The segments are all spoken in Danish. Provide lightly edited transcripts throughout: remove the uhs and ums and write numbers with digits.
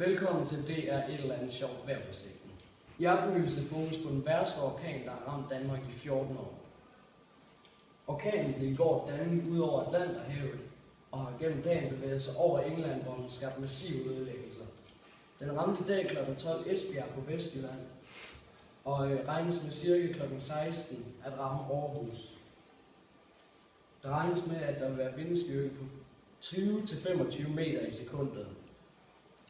Velkommen til DR et eller andet sjovt vejrudsigten. I aften vil vi sætte fokus på den værste orkan, der har ramt Danmark i 14 år. Orkanen blev i går dannet ud over Atlanterhavet og har gennem dagen bevæget sig over England, hvor den skabte massive ødelæggelser. Den ramte i dag kl. 12 Esbjerg på Vestjylland og regnes med cirka kl. 16 at ramme Aarhus. Der regnes med, at der vil være vindstyrke på 20-25 meter i sekundet.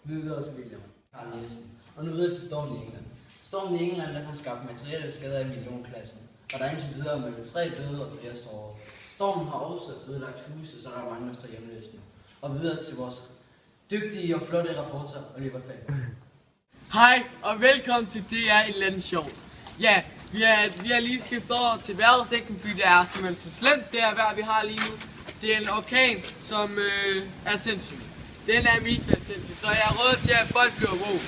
Videre til William. Karl Nielsen. Og nu videre til stormen i England. Stormen i England har skabt materielle skader i millionklassen, og der er indtil videre mellem 3 døde og flere sårede. Stormen har også ødelagt huse, så der er mange, der står hjemløsende. Og videre til vores dygtige og flotte rapporter, Oliver Falk. Hej og velkommen til DR et eller andet sjov. Ja, vi har lige skiftet over til vejrudsigten, fordi det er simpelthen så slemt, det her vejr, vi har lige nu. Det er en orkan, som er sindssyg. Den er mildt sindssyg, så jeg har råd til, at folk bliver wow.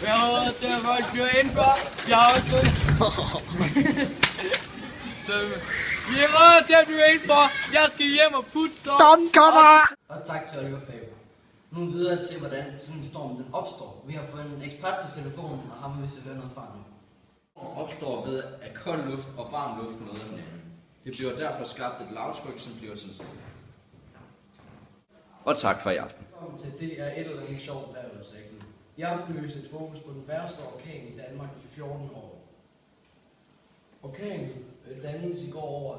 Jeg har råd til, at folk bliver indenfor. Jeg har også så vi har råd til at blive indenfor. Jeg skal hjem og putte så. Og tak til Oliver Faber. Nu videre til, hvordan sådan en storm den opstår. Vi har fået en ekspert på telefonen, og ham vil vi høre noget fra nu. Opstår ved, at kold luft og varm luft møder hinanden. Det bliver derfor skabt et lavtryk, som bliver sådan sted. Og tak for i aften. Velkommen til DR et eller andet sjovt vejrudsigten. I aften vil vi sætte fokus på den værste orkan i Danmark i 14 år. Orkanen dannes i går over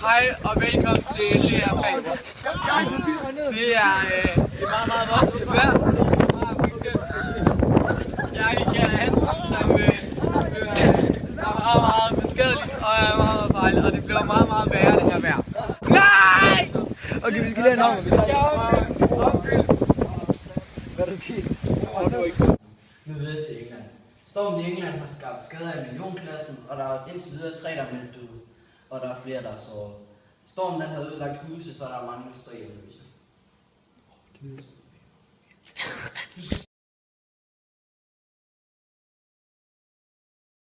Hej og velkommen til DR Faber. Det er meget, meget voldsomt vejr. Jeg er Kjær Hansen, som er meget beskadeligt og er meget farlig, og det bliver meget, meget værre det her vejr. Nej! Okay, vi skal lige have en Hvad er det til? Nu videre til England. Stormen i England har skabt skader i millionklassen, og der er indtil videre 3, der er meldt døde. Og der er flere, der er såret. Stormen den har ødelagt huse, så der er mange, der står hjemløse.